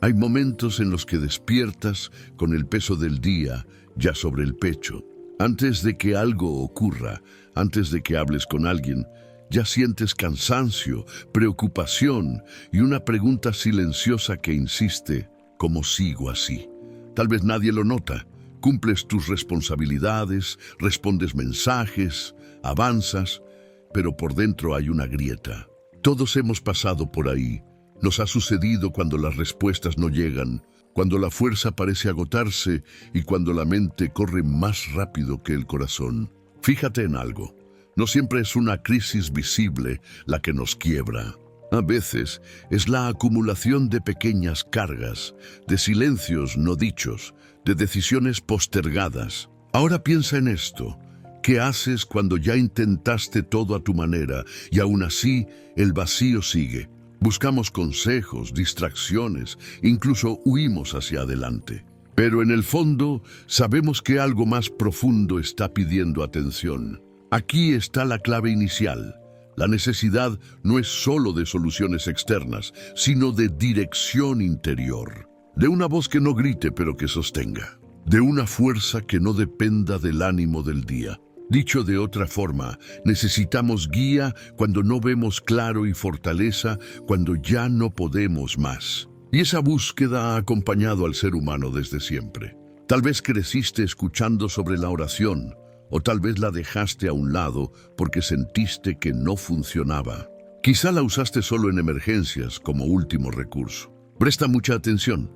Hay momentos en los que despiertas con el peso del día ya sobre el pecho. Antes de que algo ocurra, antes de que hables con alguien, ya sientes cansancio, preocupación y una pregunta silenciosa que insiste: ¿cómo sigo así? Tal vez nadie lo nota. Cumples tus responsabilidades, respondes mensajes, avanzas, pero por dentro hay una grieta. Todos hemos pasado por ahí. Nos ha sucedido cuando las respuestas no llegan, cuando la fuerza parece agotarse y cuando la mente corre más rápido que el corazón. Fíjate en algo. No siempre es una crisis visible la que nos quiebra. A veces es la acumulación de pequeñas cargas, de silencios no dichos, de decisiones postergadas. Ahora piensa en esto. ¿Qué haces cuando ya intentaste todo a tu manera y aún así el vacío sigue? Buscamos consejos, distracciones, incluso huimos hacia adelante. Pero en el fondo sabemos que algo más profundo está pidiendo atención. Aquí está la clave inicial. La necesidad no es solo de soluciones externas, sino de dirección interior. De una voz que no grite pero que sostenga. De una fuerza que no dependa del ánimo del día. Dicho de otra forma, necesitamos guía cuando no vemos claro y fortaleza cuando ya no podemos más. Y esa búsqueda ha acompañado al ser humano desde siempre. Tal vez creciste escuchando sobre la oración, o tal vez la dejaste a un lado porque sentiste que no funcionaba. Quizá la usaste solo en emergencias como último recurso. Presta mucha atención.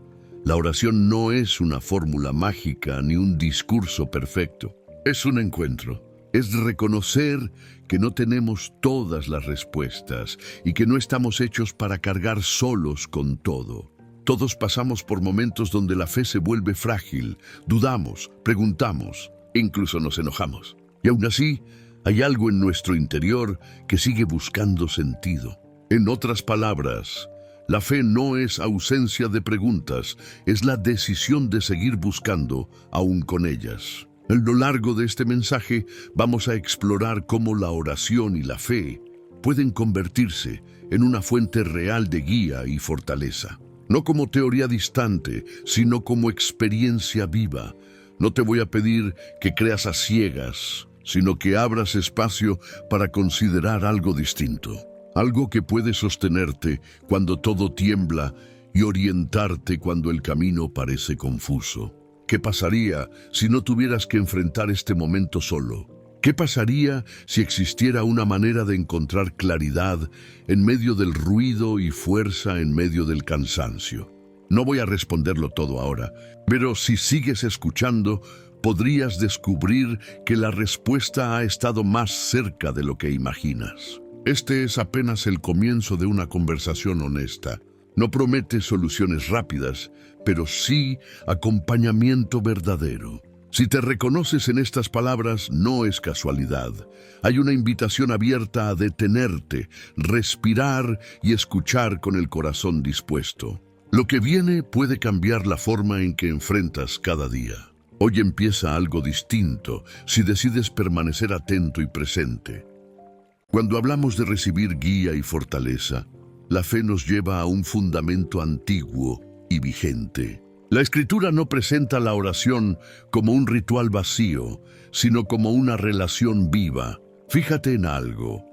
La oración no es una fórmula mágica ni un discurso perfecto. Es un encuentro. Es reconocer que no tenemos todas las respuestas y que no estamos hechos para cargar solos con todo. Todos pasamos por momentos donde la fe se vuelve frágil, dudamos, preguntamos, incluso nos enojamos. Y aún así, hay algo en nuestro interior que sigue buscando sentido. En otras palabras, la fe no es ausencia de preguntas, es la decisión de seguir buscando aún con ellas. A lo largo de este mensaje vamos a explorar cómo la oración y la fe pueden convertirse en una fuente real de guía y fortaleza. No como teoría distante, sino como experiencia viva. No te voy a pedir que creas a ciegas, sino que abras espacio para considerar algo distinto. Algo que puede sostenerte cuando todo tiembla y orientarte cuando el camino parece confuso. ¿Qué pasaría si no tuvieras que enfrentar este momento solo? ¿Qué pasaría si existiera una manera de encontrar claridad en medio del ruido y fuerza en medio del cansancio? No voy a responderlo todo ahora, pero si sigues escuchando, podrías descubrir que la respuesta ha estado más cerca de lo que imaginas. Este es apenas el comienzo de una conversación honesta. No promete soluciones rápidas, pero sí acompañamiento verdadero. Si te reconoces en estas palabras, no es casualidad. Hay una invitación abierta a detenerte, respirar y escuchar con el corazón dispuesto. Lo que viene puede cambiar la forma en que enfrentas cada día. Hoy empieza algo distinto si decides permanecer atento y presente. Cuando hablamos de recibir guía y fortaleza, la fe nos lleva a un fundamento antiguo y vigente. La Escritura no presenta la oración como un ritual vacío, sino como una relación viva. Fíjate en algo.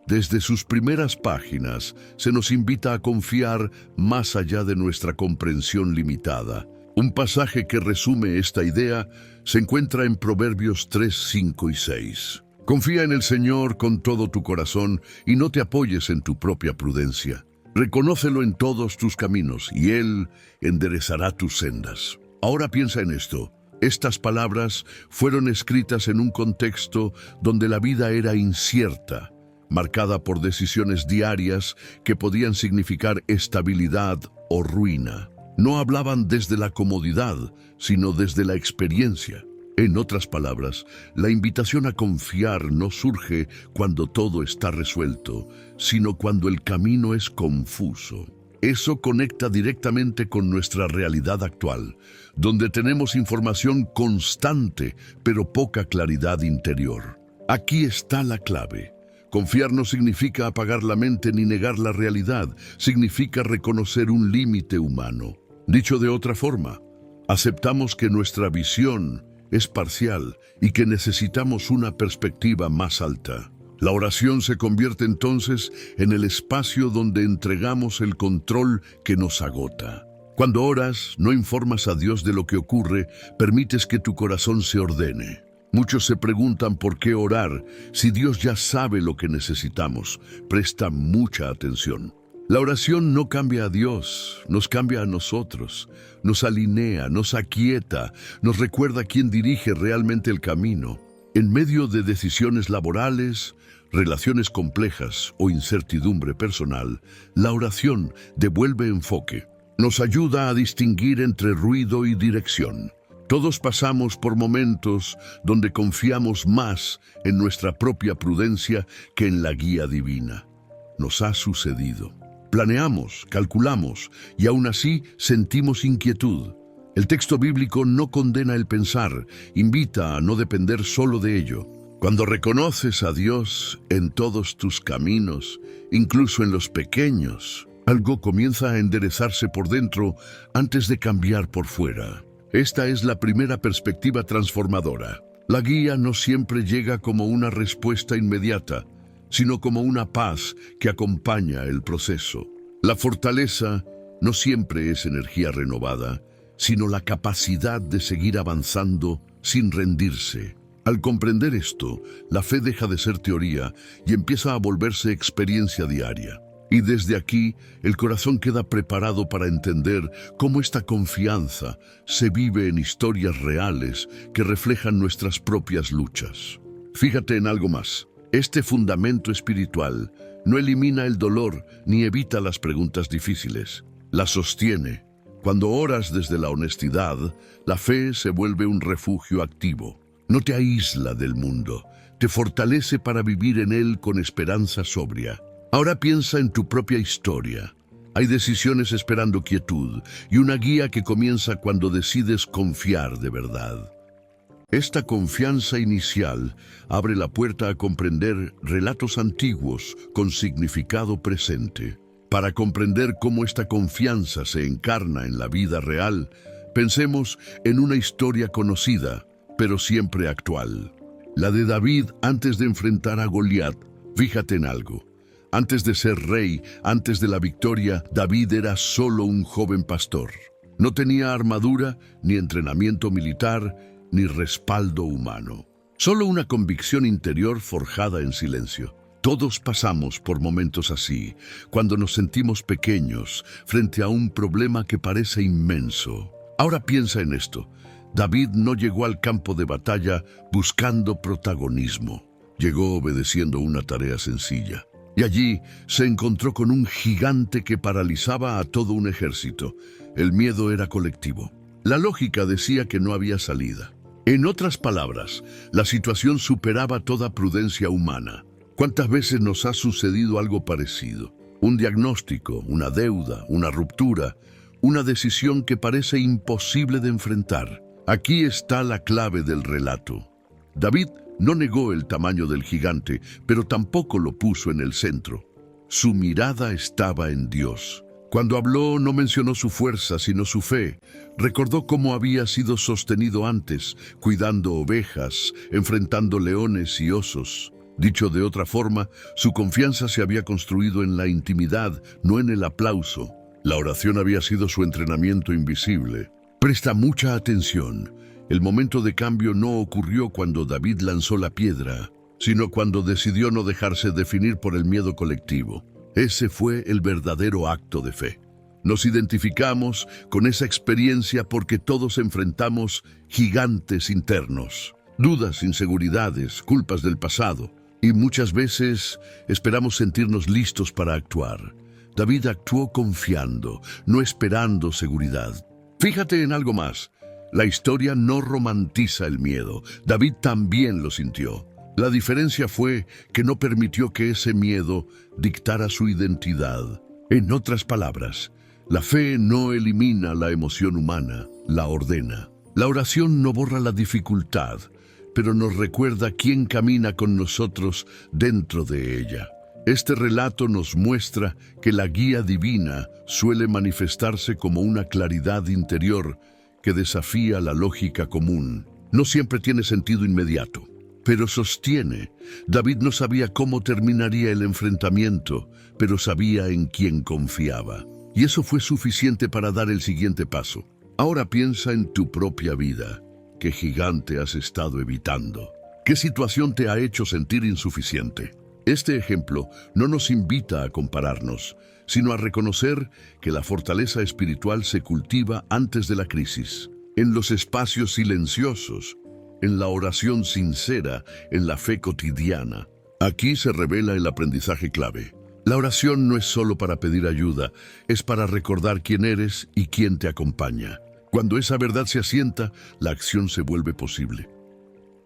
Desde sus primeras páginas se nos invita a confiar más allá de nuestra comprensión limitada. Un pasaje que resume esta idea se encuentra en Proverbios 3, 5 y 6. Confía en el Señor con todo tu corazón y no te apoyes en tu propia prudencia. Reconócelo en todos tus caminos y Él enderezará tus sendas. Ahora piensa en esto. Estas palabras fueron escritas en un contexto donde la vida era incierta, marcada por decisiones diarias que podían significar estabilidad o ruina. No hablaban desde la comodidad, sino desde la experiencia. En otras palabras, la invitación a confiar no surge cuando todo está resuelto, sino cuando el camino es confuso. Eso conecta directamente con nuestra realidad actual, donde tenemos información constante, pero poca claridad interior. Aquí está la clave. Confiar no significa apagar la mente ni negar la realidad, significa reconocer un límite humano. Dicho de otra forma, aceptamos que nuestra visión es parcial y que necesitamos una perspectiva más alta. La oración se convierte entonces en el espacio donde entregamos el control que nos agota. Cuando oras, no informas a Dios de lo que ocurre, permites que tu corazón se ordene. Muchos se preguntan por qué orar si Dios ya sabe lo que necesitamos. Presta mucha atención. La oración no cambia a Dios, nos cambia a nosotros, nos alinea, nos aquieta, nos recuerda quién dirige realmente el camino. En medio de decisiones laborales, relaciones complejas o incertidumbre personal, la oración devuelve enfoque. Nos ayuda a distinguir entre ruido y dirección. Todos pasamos por momentos donde confiamos más en nuestra propia prudencia que en la guía divina. Nos ha sucedido. Planeamos, calculamos y aún así sentimos inquietud. El texto bíblico no condena el pensar, invita a no depender solo de ello. Cuando reconoces a Dios en todos tus caminos, incluso en los pequeños, algo comienza a enderezarse por dentro antes de cambiar por fuera. Esta es la primera perspectiva transformadora. La guía no siempre llega como una respuesta inmediata, sino como una paz que acompaña el proceso. La fortaleza no siempre es energía renovada, sino la capacidad de seguir avanzando sin rendirse. Al comprender esto, la fe deja de ser teoría y empieza a volverse experiencia diaria. Y desde aquí, el corazón queda preparado para entender cómo esta confianza se vive en historias reales que reflejan nuestras propias luchas. Fíjate en algo más. Este fundamento espiritual no elimina el dolor ni evita las preguntas difíciles. La sostiene. Cuando oras desde la honestidad, la fe se vuelve un refugio activo. No te aísla del mundo, te fortalece para vivir en él con esperanza sobria. Ahora piensa en tu propia historia. Hay decisiones esperando quietud y una guía que comienza cuando decides confiar de verdad. Esta confianza inicial abre la puerta a comprender relatos antiguos con significado presente. Para comprender cómo esta confianza se encarna en la vida real, pensemos en una historia conocida, pero siempre actual. La de David antes de enfrentar a Goliat. Fíjate en algo. Antes de ser rey, antes de la victoria, David era solo un joven pastor. No tenía armadura, ni entrenamiento militar, ni respaldo humano. Solo una convicción interior forjada en silencio. Todos pasamos por momentos así, cuando nos sentimos pequeños frente a un problema que parece inmenso. Ahora piensa en esto. David no llegó al campo de batalla buscando protagonismo. Llegó obedeciendo una tarea sencilla. Y allí se encontró con un gigante que paralizaba a todo un ejército. El miedo era colectivo. La lógica decía que no había salida. En otras palabras, la situación superaba toda prudencia humana. ¿Cuántas veces nos ha sucedido algo parecido? Un diagnóstico, una deuda, una ruptura, una decisión que parece imposible de enfrentar. Aquí está la clave del relato. David no negó el tamaño del gigante, pero tampoco lo puso en el centro. Su mirada estaba en Dios. Cuando habló no mencionó su fuerza, sino su fe. Recordó cómo había sido sostenido antes, cuidando ovejas, enfrentando leones y osos. Dicho de otra forma, su confianza se había construido en la intimidad, no en el aplauso. La oración había sido su entrenamiento invisible. Presta mucha atención. El momento de cambio no ocurrió cuando David lanzó la piedra, sino cuando decidió no dejarse definir por el miedo colectivo. Ese fue el verdadero acto de fe. Nos identificamos con esa experiencia porque todos enfrentamos gigantes internos, dudas, inseguridades, culpas del pasado, y muchas veces esperamos sentirnos listos para actuar. David actuó confiando, no esperando seguridad. Fíjate en algo más. La historia no romantiza el miedo. David también lo sintió. La diferencia fue que no permitió que ese miedo dictara su identidad. En otras palabras, la fe no elimina la emoción humana, la ordena. La oración no borra la dificultad, pero nos recuerda quién camina con nosotros dentro de ella. Este relato nos muestra que la guía divina suele manifestarse como una claridad interior que desafía la lógica común. No siempre tiene sentido inmediato, pero sostiene. David no sabía cómo terminaría el enfrentamiento, pero sabía en quién confiaba. Y eso fue suficiente para dar el siguiente paso. Ahora piensa en tu propia vida. ¿Qué gigante has estado evitando? ¿Qué situación te ha hecho sentir insuficiente? Este ejemplo no nos invita a compararnos, sino a reconocer que la fortaleza espiritual se cultiva antes de la crisis, en los espacios silenciosos, en la oración sincera, en la fe cotidiana. Aquí se revela el aprendizaje clave. La oración no es solo para pedir ayuda, es para recordar quién eres y quién te acompaña. Cuando esa verdad se asienta, la acción se vuelve posible.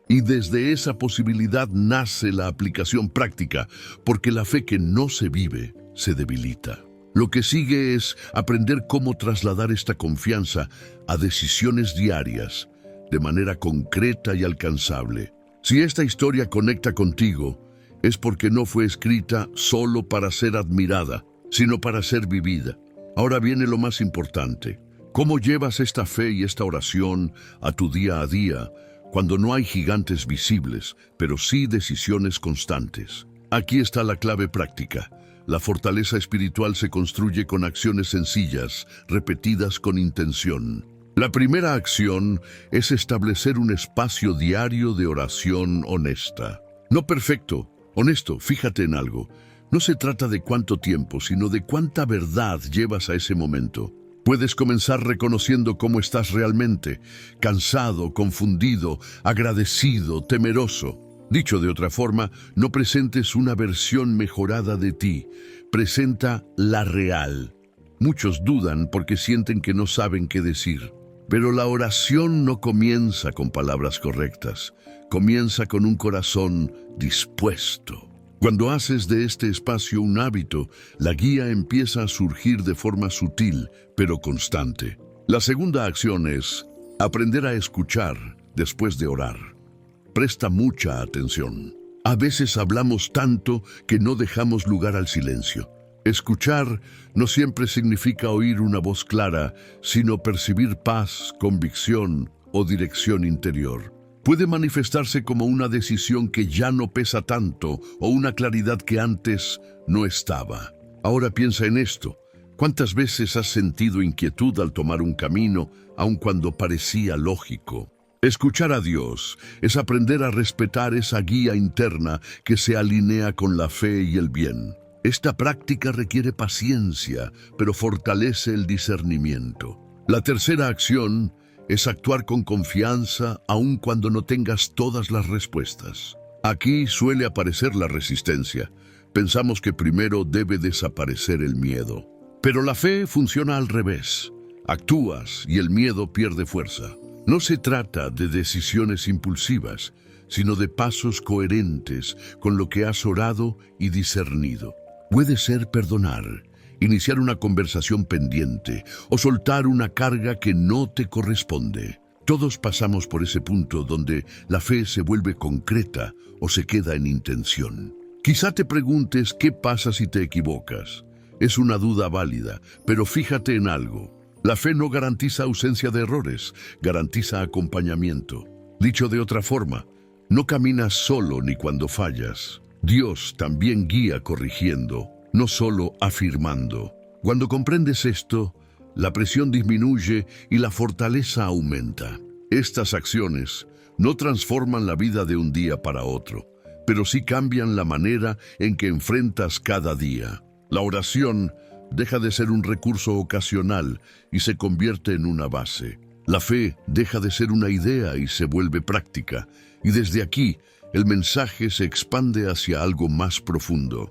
Y desde esa posibilidad nace la aplicación práctica, porque la fe que no se vive se debilita. Lo que sigue es aprender cómo trasladar esta confianza a decisiones diarias, de manera concreta y alcanzable. Si esta historia conecta contigo, es porque no fue escrita solo para ser admirada, sino para ser vivida. Ahora viene lo más importante. ¿Cómo llevas esta fe y esta oración a tu día a día, cuando no hay gigantes visibles, pero sí decisiones constantes? Aquí está la clave práctica. La fortaleza espiritual se construye con acciones sencillas, repetidas con intención. La primera acción es establecer un espacio diario de oración honesta. No perfecto, honesto. Fíjate en algo. No se trata de cuánto tiempo, sino de cuánta verdad llevas a ese momento. Puedes comenzar reconociendo cómo estás realmente: cansado, confundido, agradecido, temeroso. Dicho de otra forma, no presentes una versión mejorada de ti, presenta la real. Muchos dudan porque sienten que no saben qué decir. Pero la oración no comienza con palabras correctas, comienza con un corazón dispuesto. Cuando haces de este espacio un hábito, la guía empieza a surgir de forma sutil, pero constante. La segunda acción es aprender a escuchar después de orar. Presta mucha atención. A veces hablamos tanto que no dejamos lugar al silencio. Escuchar no siempre significa oír una voz clara, sino percibir paz, convicción o dirección interior. Puede manifestarse como una decisión que ya no pesa tanto o una claridad que antes no estaba. Ahora piensa en esto. ¿Cuántas veces has sentido inquietud al tomar un camino, aun cuando parecía lógico? Escuchar a Dios es aprender a respetar esa guía interna que se alinea con la fe y el bien. Esta práctica requiere paciencia, pero fortalece el discernimiento. La tercera acción es actuar con confianza aun cuando no tengas todas las respuestas. Aquí suele aparecer la resistencia. Pensamos que primero debe desaparecer el miedo. Pero la fe funciona al revés. Actúas y el miedo pierde fuerza. No se trata de decisiones impulsivas, sino de pasos coherentes con lo que has orado y discernido. Puede ser perdonar, iniciar una conversación pendiente o soltar una carga que no te corresponde. Todos pasamos por ese punto donde la fe se vuelve concreta o se queda en intención. Quizá te preguntes qué pasa si te equivocas. Es una duda válida, pero fíjate en algo. La fe no garantiza ausencia de errores, garantiza acompañamiento. Dicho de otra forma, no caminas solo ni cuando fallas. Dios también guía corrigiendo, no solo afirmando. Cuando comprendes esto, la presión disminuye y la fortaleza aumenta. Estas acciones no transforman la vida de un día para otro, pero sí cambian la manera en que enfrentas cada día. La oración deja de ser un recurso ocasional y se convierte en una base. La fe deja de ser una idea y se vuelve práctica, y desde aquí el mensaje se expande hacia algo más profundo.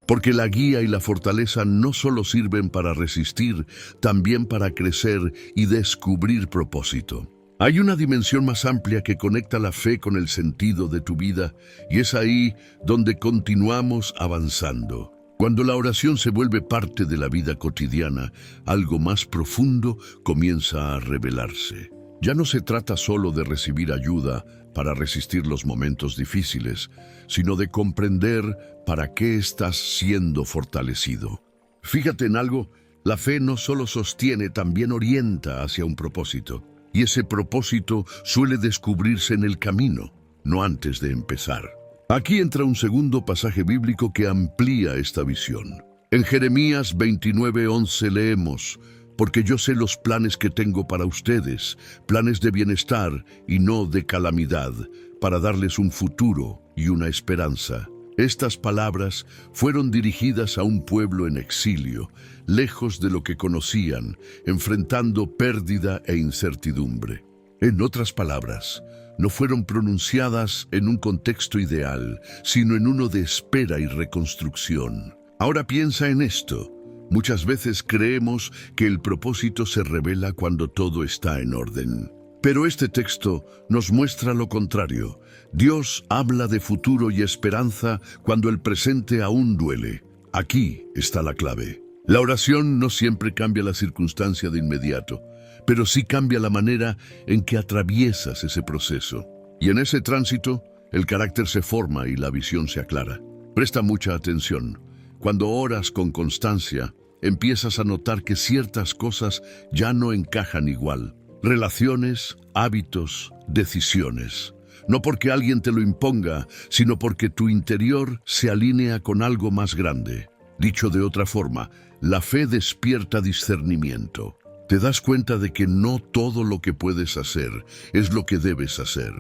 Porque la guía y la fortaleza no solo sirven para resistir, también para crecer y descubrir propósito. Hay una dimensión más amplia que conecta la fe con el sentido de tu vida, y es ahí donde continuamos avanzando. Cuando la oración se vuelve parte de la vida cotidiana, algo más profundo comienza a revelarse. Ya no se trata solo de recibir ayuda, para resistir los momentos difíciles, sino de comprender para qué estás siendo fortalecido. Fíjate en algo, la fe no solo sostiene, también orienta hacia un propósito. Y ese propósito suele descubrirse en el camino, no antes de empezar. Aquí entra un segundo pasaje bíblico que amplía esta visión. En Jeremías 29:11 leemos: porque yo sé los planes que tengo para ustedes, planes de bienestar y no de calamidad, para darles un futuro y una esperanza. Estas palabras fueron dirigidas a un pueblo en exilio, lejos de lo que conocían, enfrentando pérdida e incertidumbre. En otras palabras, no fueron pronunciadas en un contexto ideal, sino en uno de espera y reconstrucción. Ahora piensa en esto. Muchas veces creemos que el propósito se revela cuando todo está en orden. Pero este texto nos muestra lo contrario. Dios habla de futuro y esperanza cuando el presente aún duele. Aquí está la clave. La oración no siempre cambia la circunstancia de inmediato, pero sí cambia la manera en que atraviesas ese proceso. Y en ese tránsito, el carácter se forma y la visión se aclara. Presta mucha atención. Cuando oras con constancia, empiezas a notar que ciertas cosas ya no encajan igual. Relaciones, hábitos, decisiones. No porque alguien te lo imponga, sino porque tu interior se alinea con algo más grande. Dicho de otra forma, la fe despierta discernimiento. Te das cuenta de que no todo lo que puedes hacer es lo que debes hacer.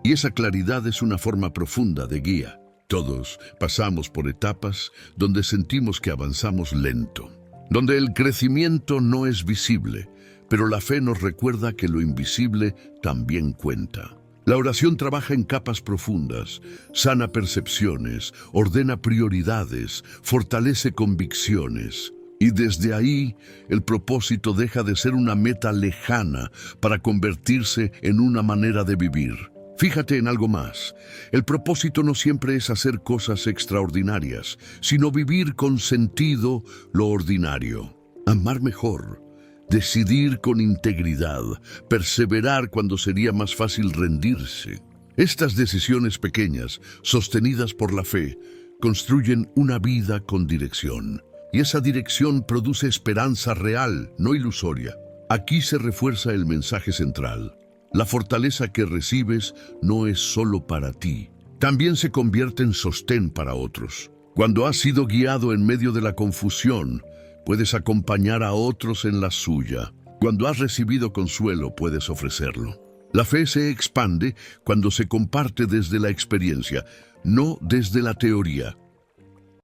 Y esa claridad es una forma profunda de guía. Todos pasamos por etapas donde sentimos que avanzamos lento, donde el crecimiento no es visible, pero la fe nos recuerda que lo invisible también cuenta. La oración trabaja en capas profundas, sana percepciones, ordena prioridades, fortalece convicciones. Y desde ahí, el propósito deja de ser una meta lejana para convertirse en una manera de vivir. Fíjate en algo más. El propósito no siempre es hacer cosas extraordinarias, sino vivir con sentido lo ordinario. Amar mejor, decidir con integridad, perseverar cuando sería más fácil rendirse. Estas decisiones pequeñas, sostenidas por la fe, construyen una vida con dirección. Y esa dirección produce esperanza real, no ilusoria. Aquí se refuerza el mensaje central. La fortaleza que recibes no es solo para ti, también se convierte en sostén para otros. Cuando has sido guiado en medio de la confusión, puedes acompañar a otros en la suya. Cuando has recibido consuelo, puedes ofrecerlo. La fe se expande cuando se comparte desde la experiencia, no desde la teoría.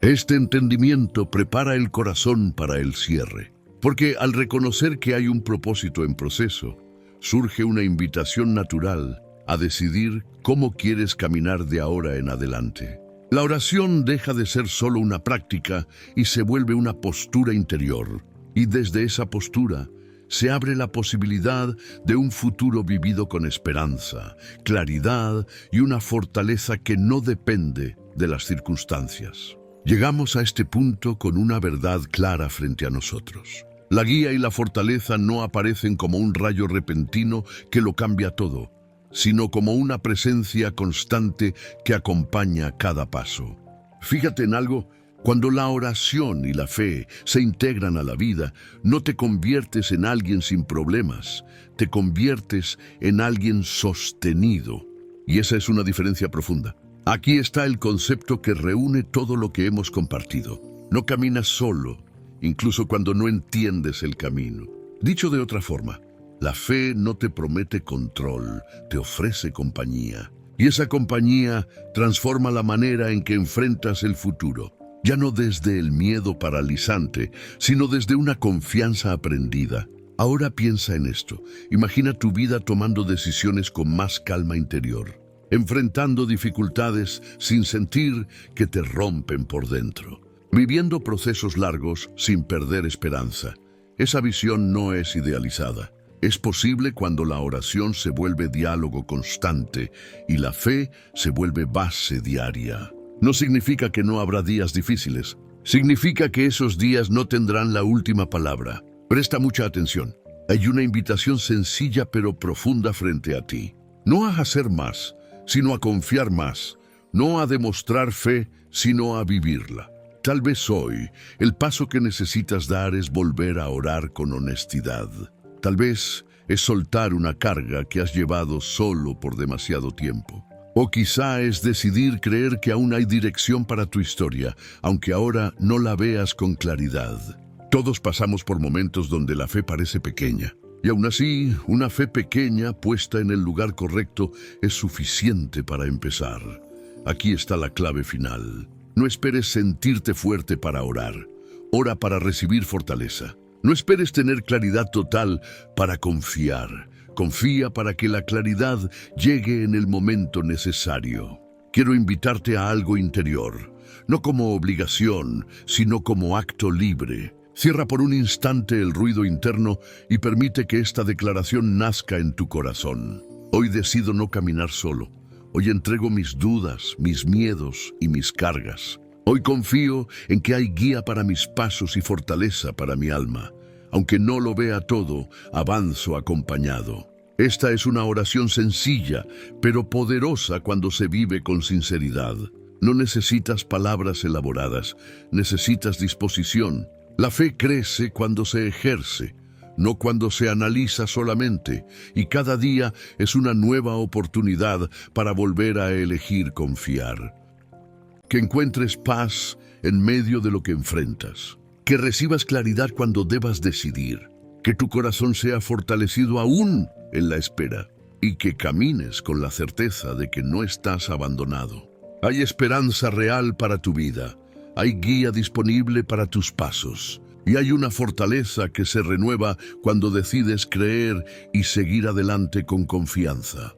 Este entendimiento prepara el corazón para el cierre, porque al reconocer que hay un propósito en proceso, surge una invitación natural a decidir cómo quieres caminar de ahora en adelante. La oración deja de ser solo una práctica y se vuelve una postura interior. Y desde esa postura se abre la posibilidad de un futuro vivido con esperanza, claridad y una fortaleza que no depende de las circunstancias. Llegamos a este punto con una verdad clara frente a nosotros. La guía y la fortaleza no aparecen como un rayo repentino que lo cambia todo, sino como una presencia constante que acompaña cada paso. Fíjate en algo, cuando la oración y la fe se integran a la vida, no te conviertes en alguien sin problemas, te conviertes en alguien sostenido. Y esa es una diferencia profunda. Aquí está el concepto que reúne todo lo que hemos compartido. No caminas solo, incluso cuando no entiendes el camino. Dicho de otra forma, la fe no te promete control, te ofrece compañía. Y esa compañía transforma la manera en que enfrentas el futuro. Ya no desde el miedo paralizante, sino desde una confianza aprendida. Ahora piensa en esto. Imagina tu vida tomando decisiones con más calma interior, enfrentando dificultades sin sentir que te rompen por dentro, viviendo procesos largos sin perder esperanza. Esa visión no es idealizada. Es posible cuando la oración se vuelve diálogo constante y la fe se vuelve base diaria. No significa que no habrá días difíciles. Significa que esos días no tendrán la última palabra. Presta mucha atención. Hay una invitación sencilla pero profunda frente a ti. No a hacer más, sino a confiar más, no a demostrar fe, sino a vivirla. Tal vez hoy el paso que necesitas dar es volver a orar con honestidad. Tal vez es soltar una carga que has llevado solo por demasiado tiempo. O quizá es decidir creer que aún hay dirección para tu historia, aunque ahora no la veas con claridad. Todos pasamos por momentos donde la fe parece pequeña. Y aún así, una fe pequeña puesta en el lugar correcto es suficiente para empezar. Aquí está la clave final. No esperes sentirte fuerte para orar. Ora para recibir fortaleza. No esperes tener claridad total para confiar. Confía para que la claridad llegue en el momento necesario. Quiero invitarte a algo interior, no como obligación, sino como acto libre. Cierra por un instante el ruido interno y permite que esta declaración nazca en tu corazón. Hoy decido no caminar solo. Hoy entrego mis dudas, mis miedos y mis cargas. Hoy confío en que hay guía para mis pasos y fortaleza para mi alma. Aunque no lo vea todo, avanzo acompañado. Esta es una oración sencilla, pero poderosa cuando se vive con sinceridad. No necesitas palabras elaboradas, necesitas disposición. La fe crece cuando se ejerce, no cuando se analiza solamente, y cada día es una nueva oportunidad para volver a elegir confiar. Que encuentres paz en medio de lo que enfrentas. Que recibas claridad cuando debas decidir. Que tu corazón sea fortalecido aún en la espera. Y que camines con la certeza de que no estás abandonado. Hay esperanza real para tu vida. Hay guía disponible para tus pasos. Y hay una fortaleza que se renueva cuando decides creer y seguir adelante con confianza.